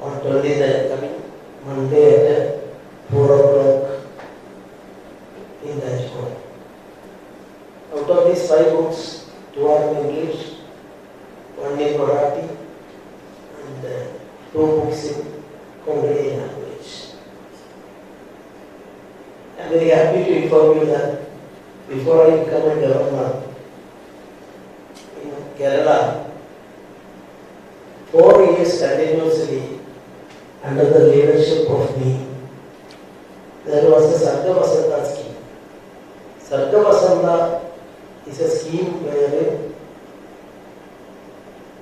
on 29th coming Monday at 4 o'clock in Rajkot. Out of these 5 books, 2 are in English, 1 in Marathi, and 2 books in Konkani language. I am very happy to inform you that before I become a governor in Kerala, 4 years continuously under the leadership of me, there was a Sarga Vasanta scheme. Sarga Vasanta is a scheme where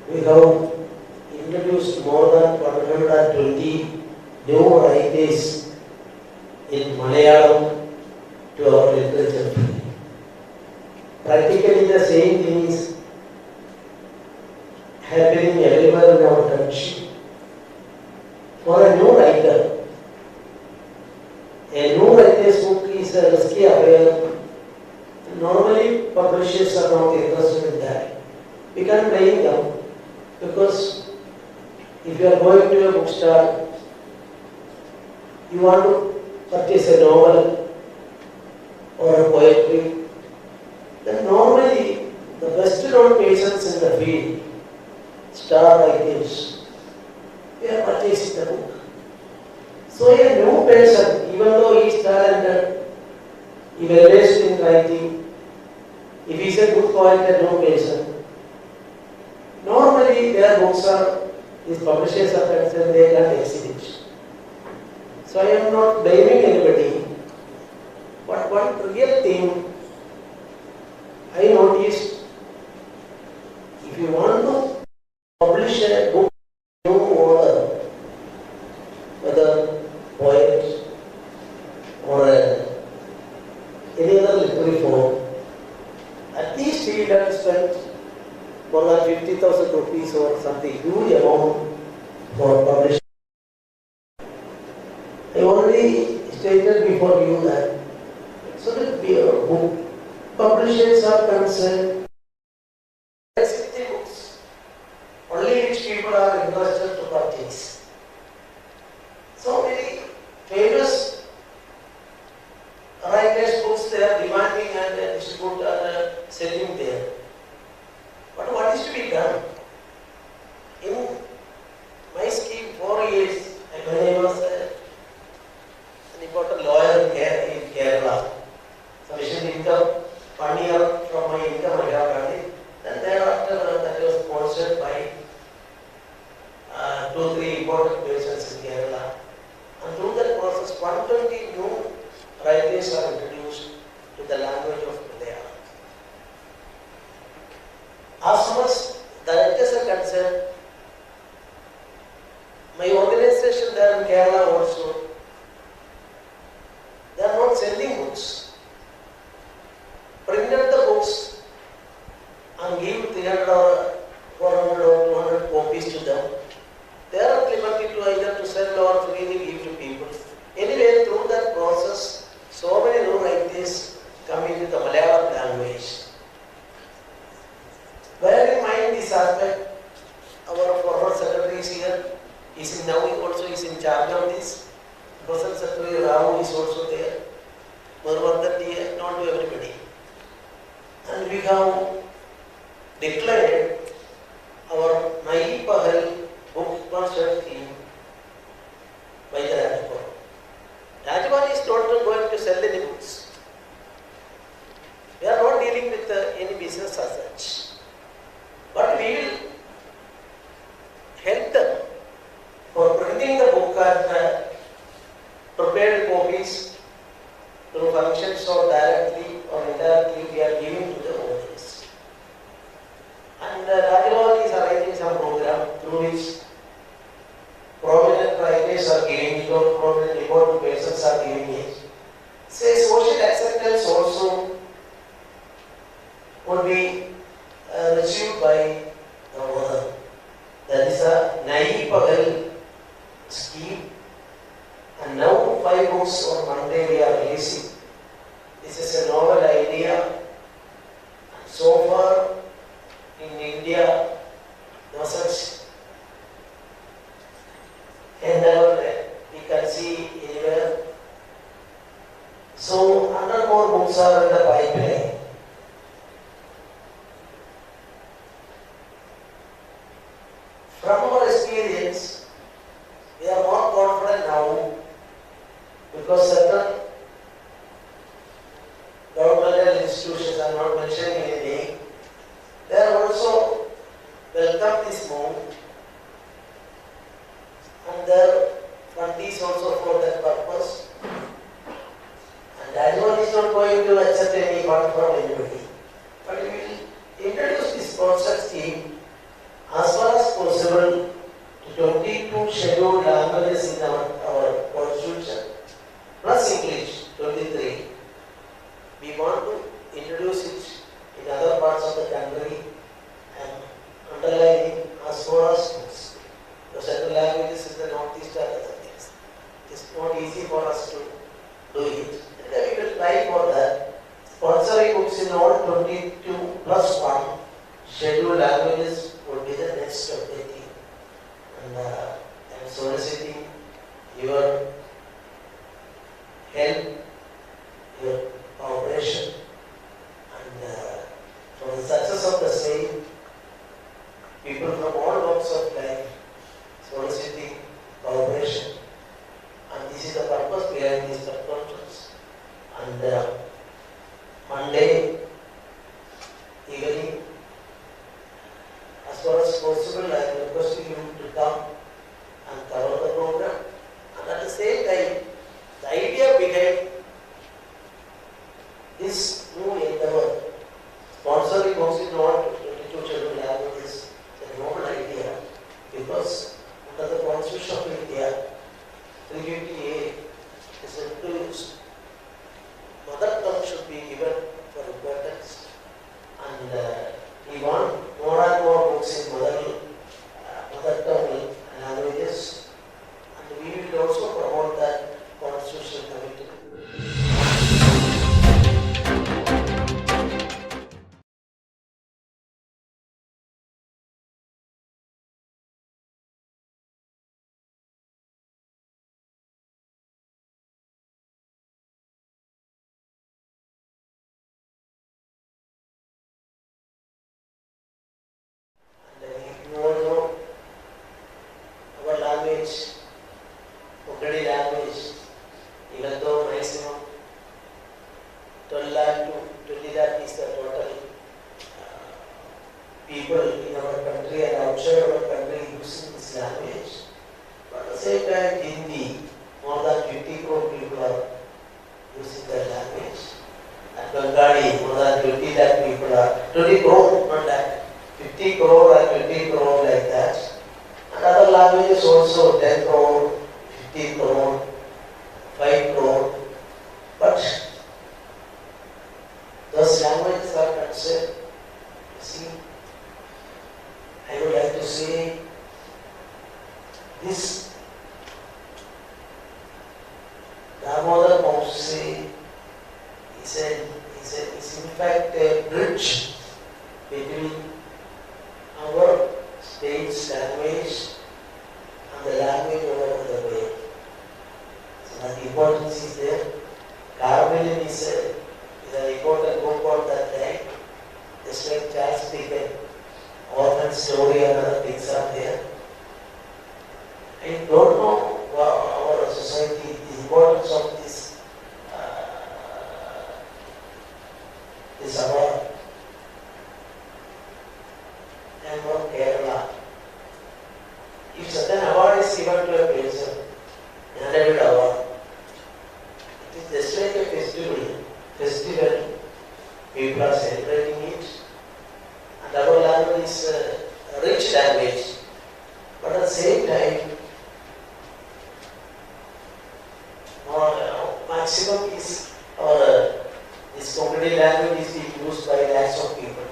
we have introduced more than 120 new varieties in Malayalam to our literature. Practically the same thing is happening everywhere in our country. For a new writer, a new writer's book is a risky affair. Normally, publishers are not interested in that. We can't blame them because if you are going to a bookstore, you want to purchase a novel or a poetry, then normally the best known persons in the field, star writers, they are purchasing the book. So a new person, even though he is talented, he is well-versed in writing, if he is a good poet, a new person, normally their books are, these publishers are concerned, they can't exhibit. So I am not blaming anybody, but one real thing I noticed, if you want to publish a book, new author, whether poet or any other literary form, at least he had spent more than 50,000 rupees or something huge amount for publishing. I already stated before you that so that book publishers are concerned, 60 books, only which people are interested to purchase. So many famous writers' books they are demanding and distribute and selling there. But what is to be done? In my scheme, 4 years, when I was an important lawyer in Kerala, sufficient income, 1 year from my income I have done it. Then thereafter that was sponsored by 2-3 important persons in Kerala. And through that process, 120 new writers are introduced to the language of Malayalam. As far as the writers are concerned, my organization there in Kerala also, they are not selling books. Printed the books and give 300 or 400 or 200 copies to them. They are at liberty to either to sell or freely give to people. Anyway, through that process, so many new writers come into the Malayalam language. Bear in mind this aspect, our former secretary is here, now he also is in charge of this. Present Secretary Rao is also there. Varta not to everybody. And we have declared our Nayi Pahal book sponsor scheme by the Rajkot. Rajkot is not going to sell any books. We are not dealing with any business as such. But we will help them for printing the book and prepared copies through functions or directly or indirectly we are giving to the audience. And Rajkot is arranging some program through which prominent writers are giving it or prominent important persons are giving it. Say social acceptance also would be received by the author. That is a Nayi Pahal scheme. And now 5 books on Monday we are releasing. This is a novel idea. And so far in India, no such endeavor we can see anywhere. So 100 more books are in the pipeline. From our experience, we are more confident now because certain governmental institutions, I am not mentioning any name, they are also welcome this move and their fund is also for that purpose. And anyone is not going to accept any fund from anybody. But we will introduce this concept scheme as far as possible to 22 scheduled languages in our constitution plus English 23. We want to introduce it in other parts of the country and underlining as far as books. The certain languages in the northeast are other things. It's not easy for us to do it. And then we will try for that. Sponsoring books in all 22 plus 1 scheduled languages would be the next objective. And I am soliciting your help, your cooperation, and for the success of the same, people from all walks of life soliciting cooperation. And this is the purpose behind this conference. And Monday evening, as far as possible, I am requesting you to come and cover the program. And at the same time, the idea behind this new endeavor, sponsoring books in all 22 children languages, is a noble idea because under the Constitution of India, 350A is introduced. Mother tongue should be given for importance, and we want more and more books in mother tongue languages, and we will also promote that constitutional committee. And you all know our language, Konkani language, even though maximum 12 lakh to 20 lakh is the total people in our country and outside our country using this language. But at the same time, Hindi, more than 50 crore people are using that language. And Bengali, more than 20 lakh people are, 20 crore, not lakh, 50 crore and 20 crore like that. And other languages also 10 crore, 15 crore, 5 crore. But those languages are concerned. You see, I would like to say this Damodar Mose is in fact a bridge between our state's language and the language all over the world. So that importance is there. Carmelin is an important book on that time. Just like Charles Dickens, orphan story and other things are there. I don't know our society, the importance of this award. I am from Kerala. If such an award is given to a person, another award, it is just like a festival. People are celebrating it. And our language is a rich language. But at the same time, maximum is this Konkani language is being used by lakhs of people.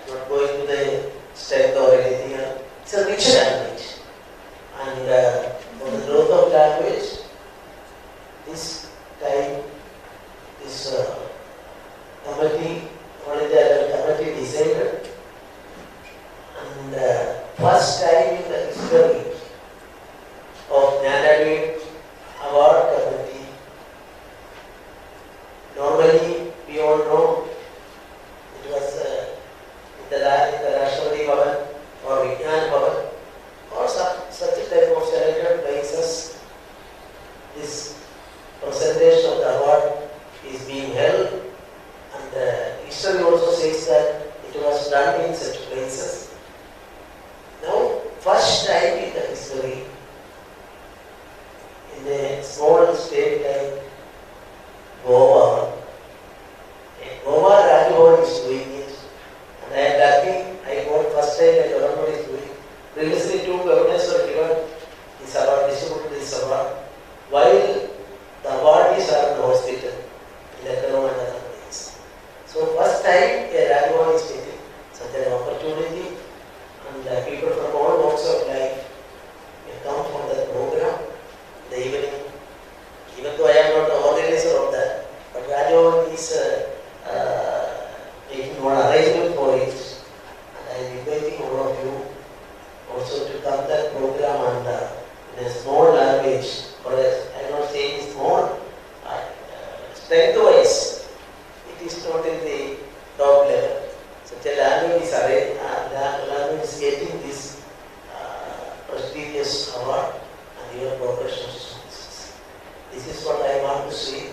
I'm not going to the strength or anything else. It's a rich language. And for the growth of language, this time, this committee, all India committee decided, and first time in the history of this award and your professional responses. This is what I want to say.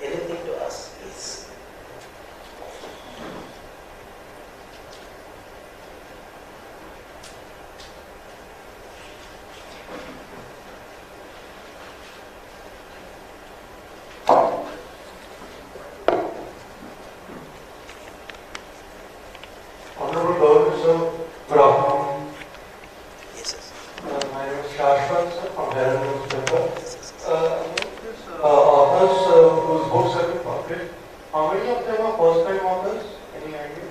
Anything to ask, please. Honorable Governor, sir, good afternoon. Yes, sir. My name is Shashwat, sir, from Herald newspaper. Yes, Authors whose books have been published, how many of them are first-time authors? Any idea?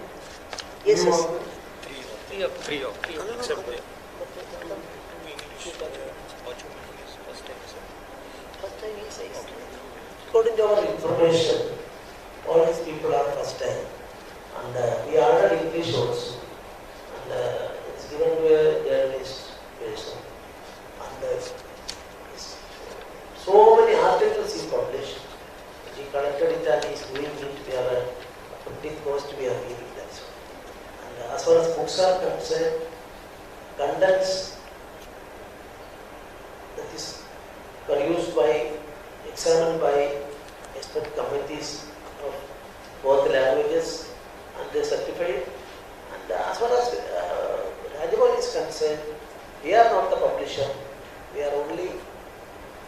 yes. New Yes. authors? Three of except two English. Documentaries is first time, sir. First time he says. According to our information, all these people are first time. And we ordered English also. And it's given to a journalist person. And so many articles he published. He collected it and he's doing it. We are putting cost, we are giving that. And as far as books are concerned, contents that is produced by, examined by expert committees of both languages and they certified. And as far as Rajabal is concerned, we are not the publisher. We are only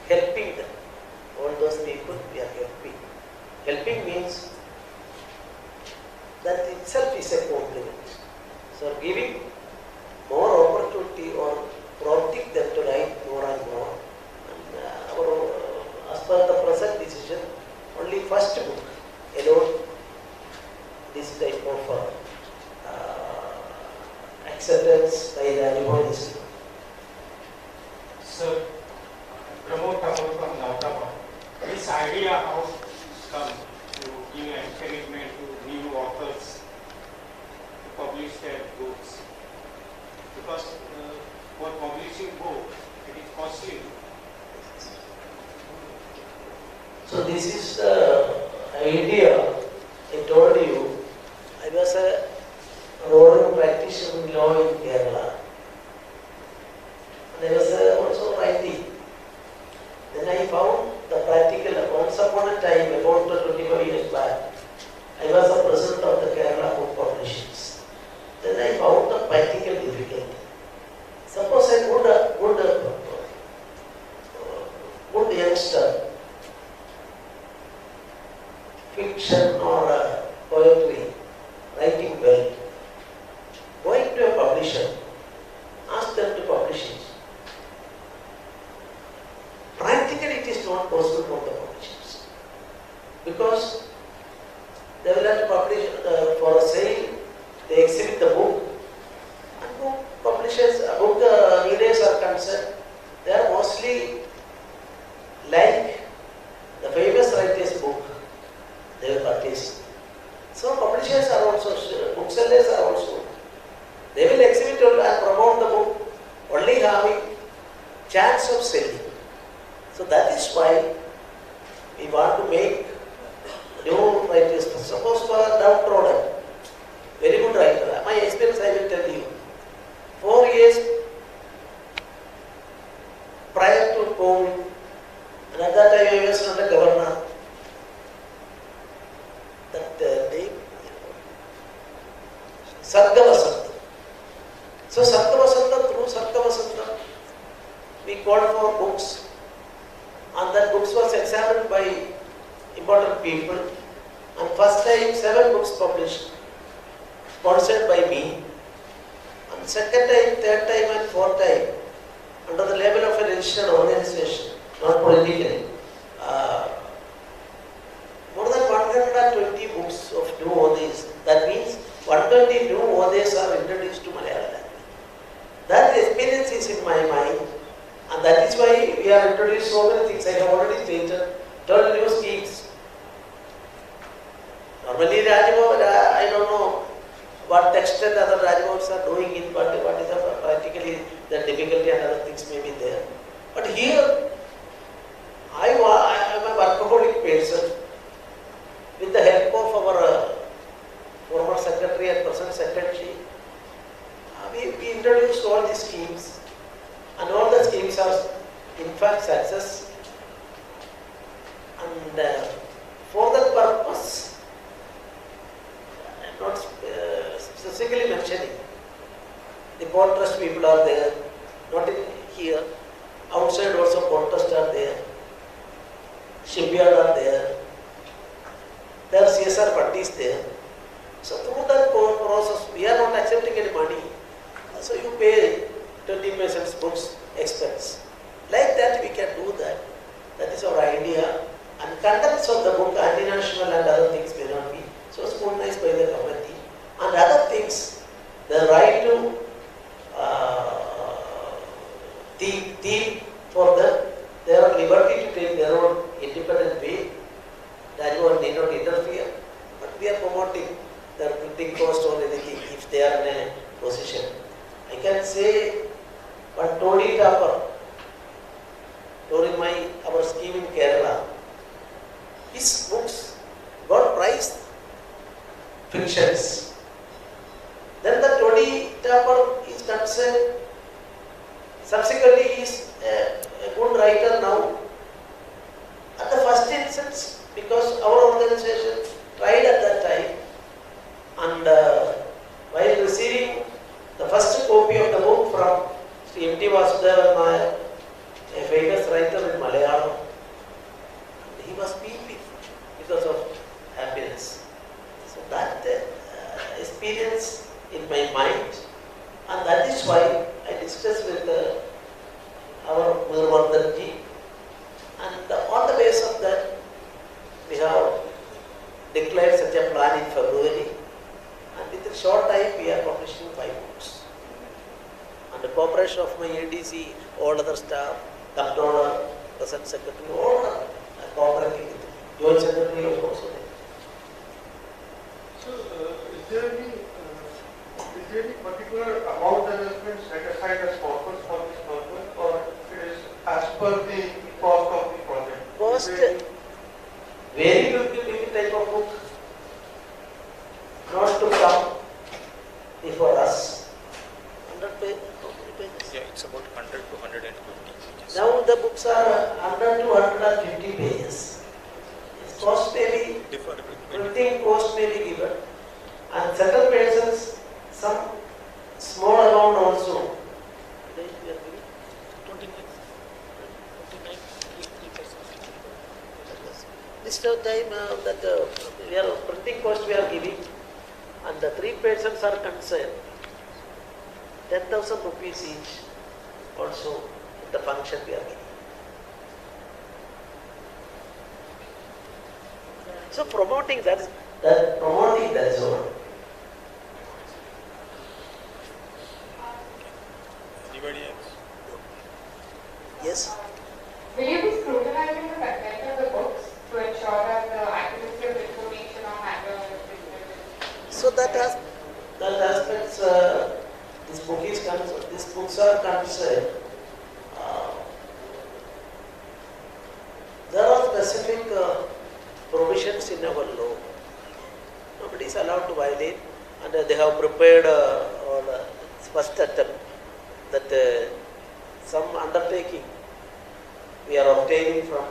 helping them. All those people we are helping. Helping means that itself is a compliment. So giving more opportunity or prompting them to write more and more. And as per the present decision, only first book alone this type of acceptance by the Rajabal is given. Sir, Pramod Thakur from Nautapa. This idea how come to give encouragement to new authors to publish their books? Because for publishing book, it is costly. So this is the idea I told you. I was a rural practitioner in law in Kerala. And I was also writing. Then I found the practical, once upon a time, about 25 years back, I was the president of the Kerala Book Publishers. Then I found the practical difficulty. Suppose a good youngster, fiction or poetry, writing well, going to a publisher, ask them to publish it. Practically it is not possible for the publishers because they will have to publish for a sale, they exhibit the book and book publishers, book readers are concerned, they are mostly like the famous writer's book, they will purchase. So publishers are also, booksellers are also, they will exhibit and promote the book only having chance of selling. So that is why we want to make new writers. Suppose for downtrodden, very good writer. My experience I will tell you. 4 years prior to COVID, and at that time I was not a governor. That name, Sarga Vasanta. So Sarga Vasanta, through Sarga Vasanta, we called for books. And that books was examined by important people. And first time 7 books published, sponsored by me. And second time, third time and fourth time, under the label of a registered organization, not politically. More than 120 books of new authors. That means 120 new authors are introduced to Malayalam language. That experience is in my mind. And that is why we are introduced so many things. I have already stated 12 new schemes. Normally, I don't know what extent other Rajabhavs are doing it, but what is practically the difficulty and other things may be there. But here, I am a workaholic person. With the help of our former secretary and present secretary, we introduced all these schemes. And all the schemes things are in fact success, and for that purpose, I am not specifically mentioning, the port trust people are there, not in here, outside also port trust are there, shipyard are there, there are CSR parties there. So through that process, we are not accepting any money. So you pay 20% books expense. Like that we can do that. That is our idea. And contents of the book, anti-national and other things may not be so scrutinized by the committee. And other things, the right to theme for them, they are at liberty to take their own independent way. That one need not interfere. But we are promoting their printing cost or anything if they are in a position. I can say one Tony Tapper during our scheme in Kerala, his books got prize fictions. Then the Tony Tapper is concerned, subsequently he is a good writer now. At the first instance, because our organization tried at that time, and while receiving the first copy of the book from Sri M.T. Vasudevan Nair, a famous writer in Malayalam, he was weeping because of happiness. So that experience in my mind, and that is why I discussed with our Goan Varta team, and on the basis of that, we have declared such a plan in February, and within a short time we are publishing 5 books. And the cooperation of my ADC, all other staff, controller, present secretary, all are cooperating with me. Goan Secretary was also there. So, is there any particular amount adjustment set aside as purpose for this purpose, or it is as per the cost of the project? Cost, very good type of book, not to come before us. 100 pages. Yeah, it's about 100 to 120 pages. Now the books are 100 to 150 pages. Its cost may be, Different. printing cost may be given, and certain persons some small amount also. We are giving 29. This time that we are printing cost we are giving, and the 3 persons are concerned, 10,000 rupees each also the function we are giving. So promoting that is all. Anybody else? Yes. Will you be scrutinizing the content of the books to ensure that the accuracy of information are handled effectively? So that aspects these books are concerned. There are specific provisions in our law. Nobody is allowed to violate, and they have prepared first attempt that some undertaking we are obtaining from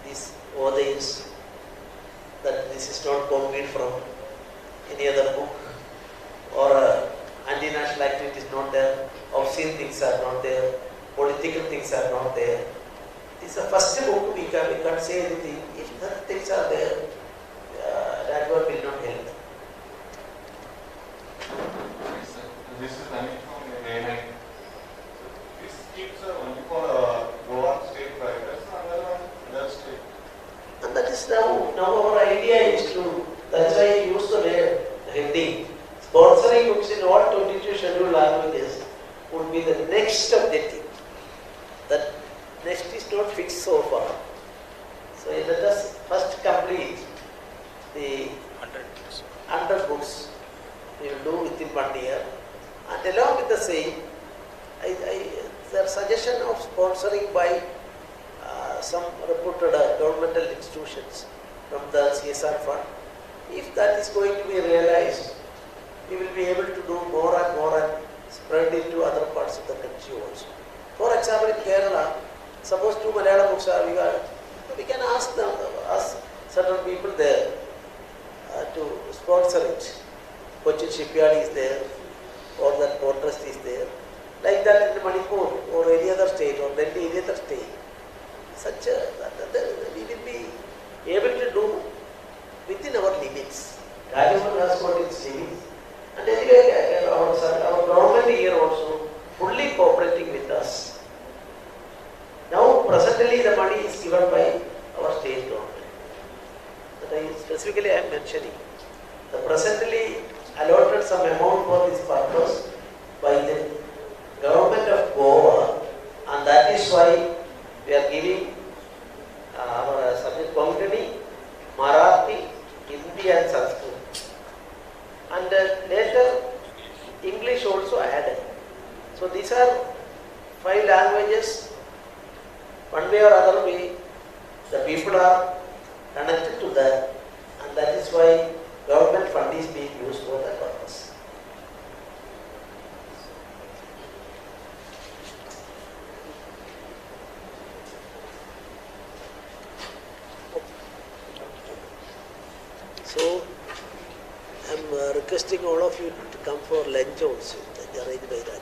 these authors, that this is not copied from any other book, or anti-national activity is not there, obscene things are not there, political things are not there. This is the first book we can't say anything. If that things are there, that one will not help. This is coming from Nayi. This schemes are only for Goan state writers, other state. And that is now our idea is to, that's why I use the word Hindi. Sponsoring books in all 22 scheduled languages would be the next objective. That next is not fixed so far. So let us first complete the 100 books we will do within 1 year. And along with the same, the suggestion of sponsoring by some reputed governmental institutions from the CSR fund, if that is going to be realized, we will be able to do more and more and spread it to other parts of the country also. For example, in Kerala, suppose two Malayalam books are, we can ask them, ask certain people there to sponsor it. Cochin shipyard is there, or that port trust is there. Like that in Manipur or any other state or Delhi, any other state. Such a, we will be able to do within our limits. Rajasthan has got its limits. And anyway, our government here also fully cooperating with us. Now, presently the money is given by our state government. But specifically I am mentioning. The presently allotted some amount for this purpose by the government of Goa, and that is why we are giving our subject Konkani, Marathi, Hindi and Sanskrit. And later English also added. So these are 5 languages. One way or other way, the people are connected to that, and that is why government fund is being used for that purpose. So, I am requesting all of you to come for lunch also, arranged by that.